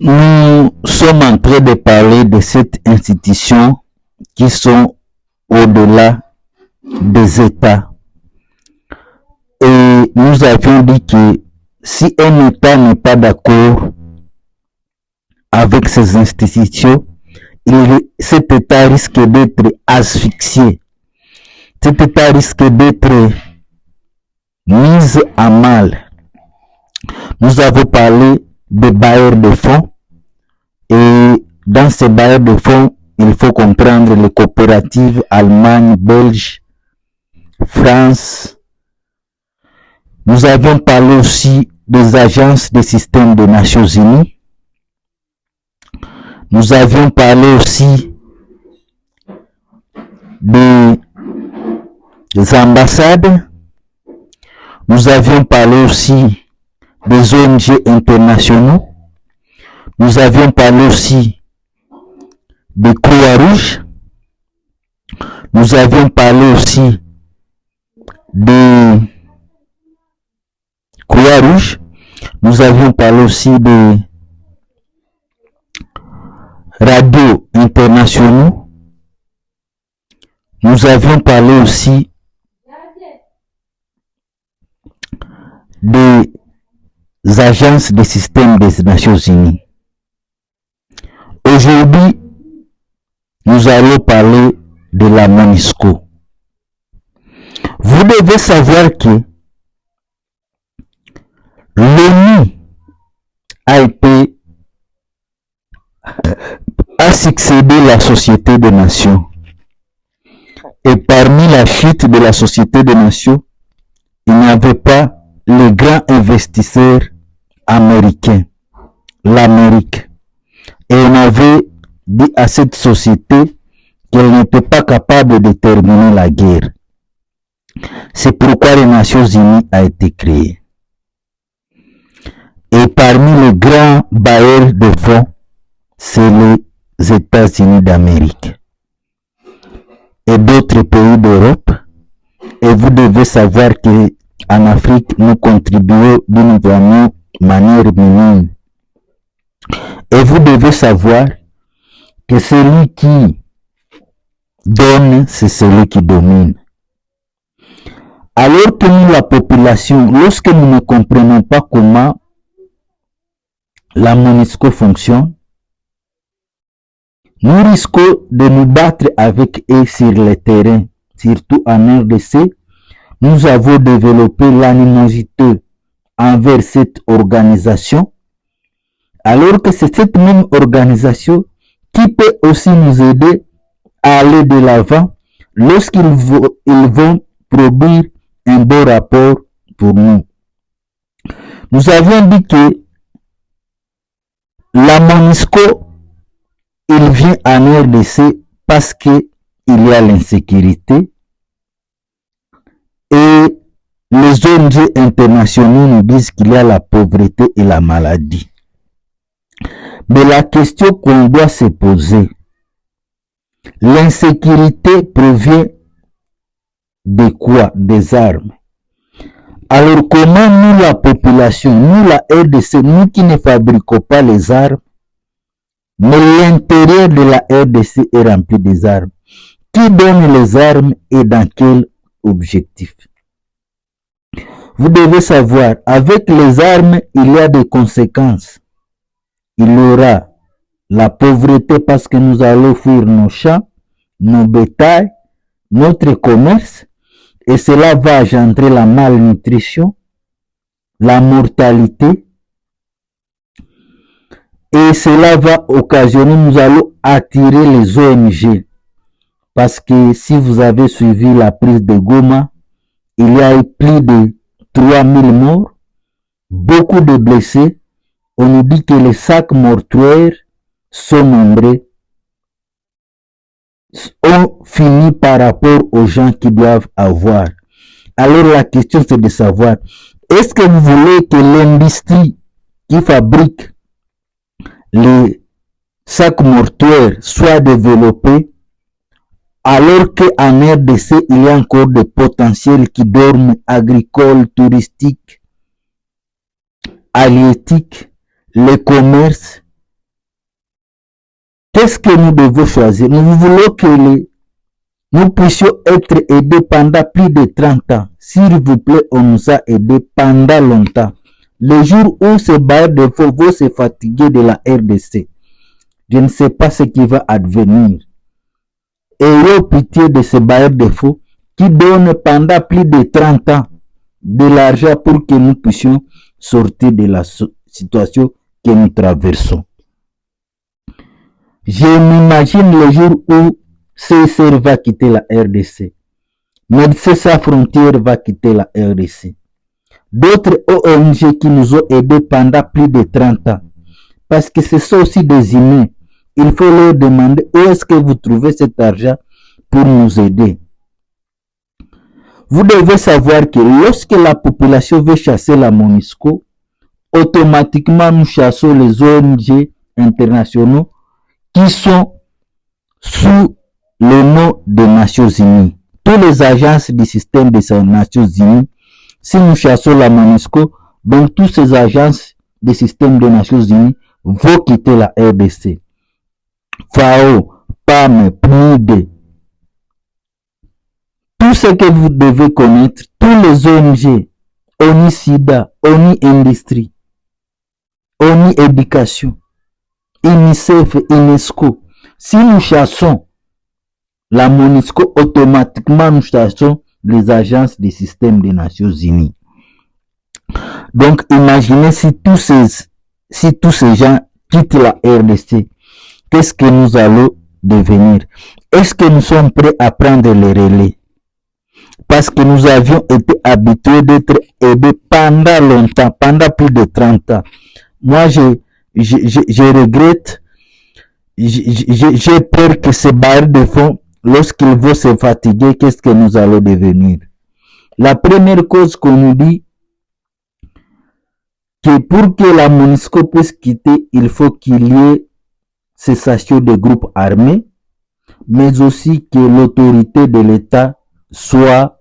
Nous sommes en train de parler de cette institution qui sont au-delà des États. Et nous avions dit que si un État n'est pas d'accord avec ces institutions, cet État risque d'être asphyxié. Cet État risque d'être mis à mal. Nous avons parlé des bailleurs de fonds et dans ces bailleurs de fonds, il faut comprendre les coopératives Allemagne, Belge, France. Nous avons parlé aussi des agences des systèmes des Nations Unies. Nous avions parlé aussi des ambassades. Nous avions parlé aussi des ONG internationaux. Nous avions parlé aussi des Croix-Rouges. Nous avions parlé aussi des Croix-Rouges. Nous avions parlé aussi des radios internationaux. Nous avions parlé aussi des agences des systèmes des Nations Unies. Aujourd'hui, nous allons parler de la MONUSCO. Vous devez savoir que l'ONU a succédé la Société des Nations. Et parmi la chute de la Société des Nations, il n'y avait pas les grands investisseurs américains, l'Amérique. Et on avait dit à cette société qu'elle n'était pas capable de terminer la guerre. C'est pourquoi les Nations Unies a été créées. Et parmi les grands bailleurs de fonds, c'est les États-Unis d'Amérique et d'autres pays d'Europe. Et vous devez savoir que en Afrique, nous contribuons d'une manière minime. Et vous devez savoir que celui qui donne, c'est celui qui domine. Alors que nous, la population, lorsque nous ne comprenons pas comment la MONUSCO fonctionne, nous risquons de nous battre avec eux sur le terrain, surtout en RDC. Nous avons développé l'animosité envers cette organisation, alors que c'est cette même organisation qui peut aussi nous aider à aller de l'avant lorsqu'ils vont produire un bon rapport pour nous. Nous avions dit que la MONUSCO, il vient en RDC parce qu'il y a l'insécurité et les ONG internationaux nous disent qu'il y a la pauvreté et la maladie. Mais la question qu'on doit se poser, l'insécurité provient de quoi? Des armes. Alors comment nous, la population, nous, la RDC, nous qui ne fabriquons pas les armes, mais l'intérieur de la RDC est rempli des armes. Qui donne les armes et dans quel objectif? Vous devez savoir, avec les armes, il y a des conséquences. Il y aura la pauvreté parce que nous allons fuir nos champs, nos bétails, notre commerce, et cela va engendrer la malnutrition, la mortalité, et cela va occasionner, nous allons attirer les ONG. Parce que si vous avez suivi la prise de Goma, il y a eu plus de 3000 morts, beaucoup de blessés. On nous dit que les sacs mortuaires sont nombreux. On finit par rapport aux gens qui doivent avoir. Alors la question c'est de savoir, est-ce que vous voulez que l'industrie qui fabrique les sacs mortuaires soit développée alors qu'en RDC, il y a encore des potentiels qui dorment, agricoles, touristiques, halieutiques, les commerces, Qu'est-ce que nous devons choisir? Nous voulons que nous puissions être aidés pendant plus de 30 ans. S'il vous plaît, on nous a aidés pendant longtemps. Le jour où ces bailleurs de fonds vont se fatiguer de la RDC, je ne sais pas ce qui va advenir. Ayez pitié de ces bailleurs de fonds qui donnent pendant plus de 30 ans de l'argent pour que nous puissions sortir de la situation que nous traversons. Je m'imagine le jour où CSR va quitter la RDC. Médecins Sans Frontières va quitter la RDC. D'autres ONG qui nous ont aidés pendant plus de 30 ans. Parce que ce sont aussi des humains. Il faut leur demander où est-ce que vous trouvez cet argent pour nous aider. Vous devez savoir que lorsque la population veut chasser la MONUSCO, automatiquement nous chassons les ONG internationaux qui sont sous le nom des Nations Unies. Toutes les agences du système des Nations Unies, si nous chassons la MONUSCO, donc toutes ces agences du système des Nations Unies vont quitter la RDC. FAO, PAM, PNUD, tout ce que vous devez connaître, tous les ONG, ONU SIDA, ONU Industrie, ONU Éducation, UNICEF, UNESCO. Si nous chassons la MONUSCO, automatiquement nous chassons les agences du système des Nations Unies. Donc imaginez si tous ces gens quittent la RDC, qu'est-ce que nous allons devenir? Est-ce que nous sommes prêts à prendre les relais? Parce que nous avions été habitués d'être aidés pendant longtemps, pendant plus de 30 ans. Moi, je regrette, j'ai peur que ces bailleurs de fonds, lorsqu'ils vont se fatiguer, qu'est-ce que nous allons devenir? La première cause qu'on nous dit, que pour que la MONUSCO puisse quitter, il faut qu'il y ait cessation des groupes armés, mais aussi que l'autorité de l'État soit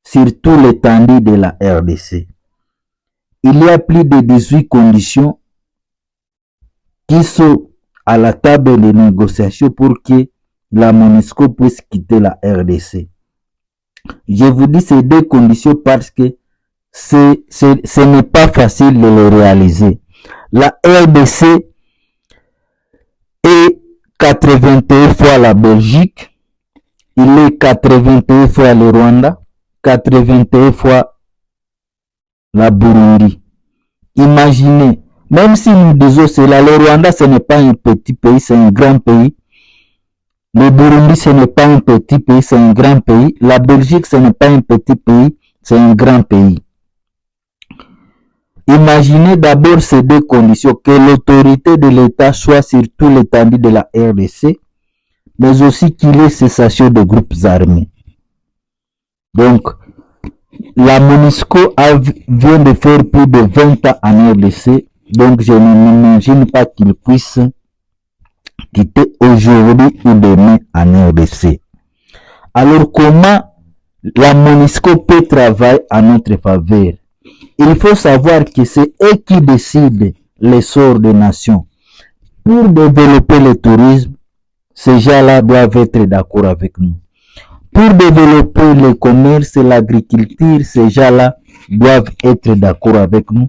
sur tout l'étendue de la RDC. Il y a plus de 18 conditions qui sont à la table de négociation pour que la MONUSCO puisse quitter la RDC. Je vous dis ces deux conditions parce que ce n'est pas facile de les réaliser. La RDC est 81 fois la Belgique, il est 81 fois le Rwanda, 81 fois la Burundi. Imaginez, même si nous disons cela, le Rwanda ce n'est pas un petit pays, c'est un grand pays. Le Burundi ce n'est pas un petit pays, c'est un grand pays. La Belgique ce n'est pas un petit pays, c'est un grand pays. Imaginez d'abord ces deux conditions, que l'autorité de l'État soit sur tout l'étendue de la RDC, mais aussi qu'il y ait cessation de groupes armés. Donc, la MONUSCO vient de faire plus de 20 ans en RDC, donc je ne m'imagine pas qu'il puisse quitter aujourd'hui ou demain en RDC. Alors, comment la MONUSCO peut travailler en notre faveur? Il faut savoir que c'est eux qui décident l'essor des nations. Pour développer le tourisme, ces gens-là doivent être d'accord avec nous. Pour développer le commerce et l'agriculture, ces gens-là doivent être d'accord avec nous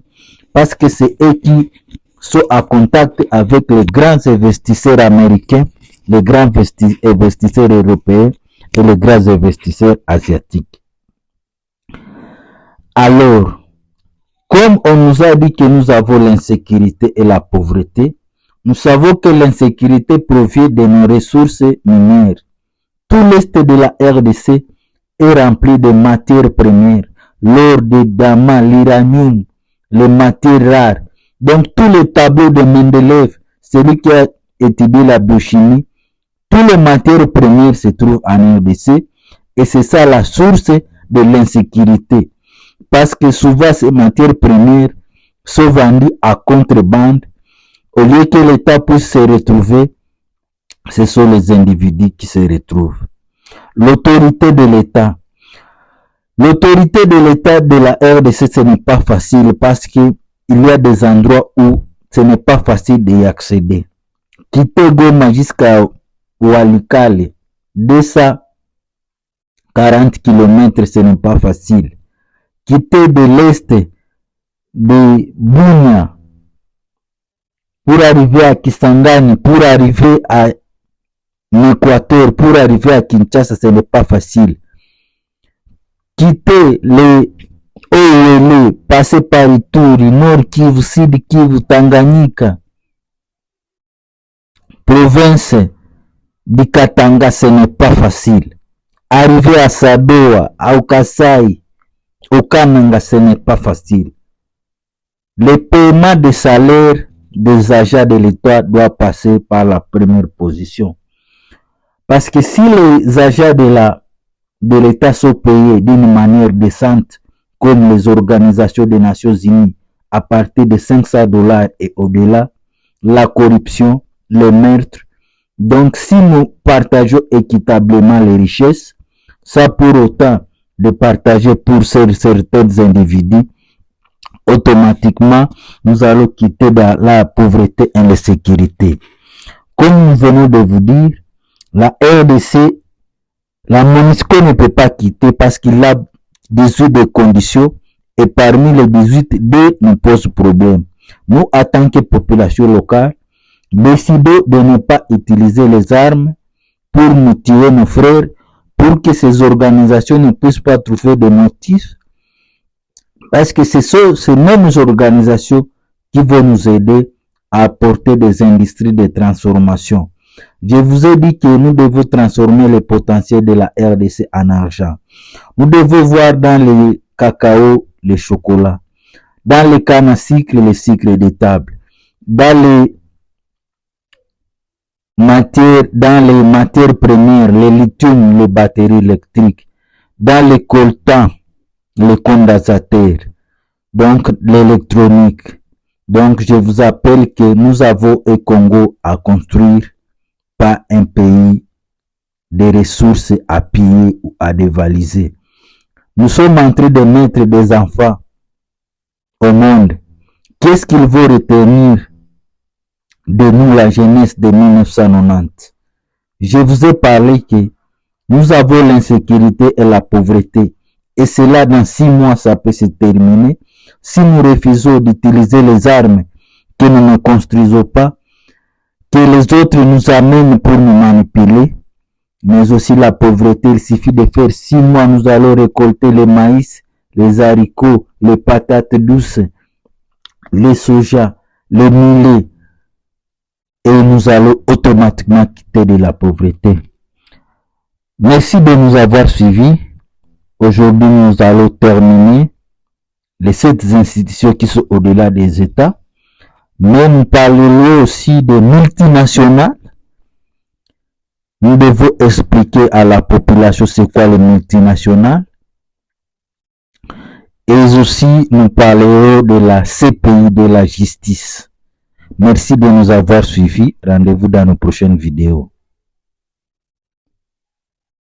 parce que c'est eux qui sont en contact avec les grands investisseurs américains, les grands investisseurs européens et les grands investisseurs asiatiques. Alors, comme on nous a dit que nous avons l'insécurité et la pauvreté, nous savons que l'insécurité provient de nos ressources minières. Tout l'est de la RDC est rempli de matières premières, l'or, le diamant, l'uranium, les matières rares. Donc tous les tableaux de Mendeleev, celui qui a étudié la biochimie, toutes les matières premières se trouvent en RDC et c'est ça la source de l'insécurité. Parce que souvent ces matières premières sont vendues à contrebande. Au lieu que l'État puisse se retrouver, ce sont les individus qui se retrouvent. L'autorité de l'État. L'autorité de l'État de la RDC, ce n'est pas facile parce qu'il y a des endroits où ce n'est pas facile d'y accéder. quitter Goma jusqu'à Walikale, 240 km, ce n'est pas facile. Quitter de l'est de Bunia pour arriver à Kisangani, pour arriver à l'Équateur, pour arriver à Kinshasa, ce n'est pas facile. Quitter les OLE, passer par Ituri, Nord Kivu, Sud Kivu, Tanganyika, province du Katanga, ce n'est pas facile. Arriver à Sadoa, au Kasai, au Kananga, ce n'est pas facile. Le paiement de salaire des agents de l'État doit passer par la première position. Parce que si les agents de l'État sont payés d'une manière décente, comme les organisations des Nations Unies, à partir de $500 et au-delà, la corruption, le meurtre. Donc, si nous partageons équitablement les richesses, ça pour autant de partager pour certains individus, automatiquement, nous allons quitter dans la pauvreté et l'insécurité. Comme nous venons de vous dire, la RDC, la MONUSCO ne peut pas quitter parce qu'il a 18 de conditions et parmi les 18, 2 nous posent problème. Nous, en tant que population locale, décidons de ne pas utiliser les armes pour nous tuer nos frères, pour que ces organisations ne puissent pas trouver de motifs, parce que ce sont ces mêmes organisations qui vont nous aider à apporter des industries de transformation. Je vous ai dit que nous devons transformer le potentiel de la RDC en argent. Nous devons voir dans le cacao, le chocolat, dans les cannes à sucre, le sucre de table, dans les matières premières, les lithium, les batteries électriques, dans les coltans, les condensateurs, donc l'électronique. Donc je vous appelle que nous avons un Congo à construire, pas un pays de ressources à piller ou à dévaliser. Nous sommes en train de mettre des enfants au monde. Qu'est-ce qu'ils vont retenir de nous, la jeunesse de 1990? Je vous ai parlé que nous avons l'insécurité et la pauvreté. Et cela, dans 6 mois, ça peut se terminer. Si nous refusons d'utiliser les armes que nous ne construisons pas, que les autres nous amènent pour nous manipuler, mais aussi la pauvreté, il suffit de faire 6 mois, nous allons récolter le maïs, les haricots, les patates douces, les soja, les millet, et nous allons automatiquement quitter de la pauvreté. Merci de nous avoir suivis. Aujourd'hui, nous allons terminer les 7 institutions qui sont au-delà des États. Mais nous parlerons aussi des multinationales. Nous devons expliquer à la population c'est quoi les multinationales. Et aussi, nous parlerons de la CPI, de la justice. Merci de nous avoir suivis. Rendez-vous dans nos prochaines vidéos.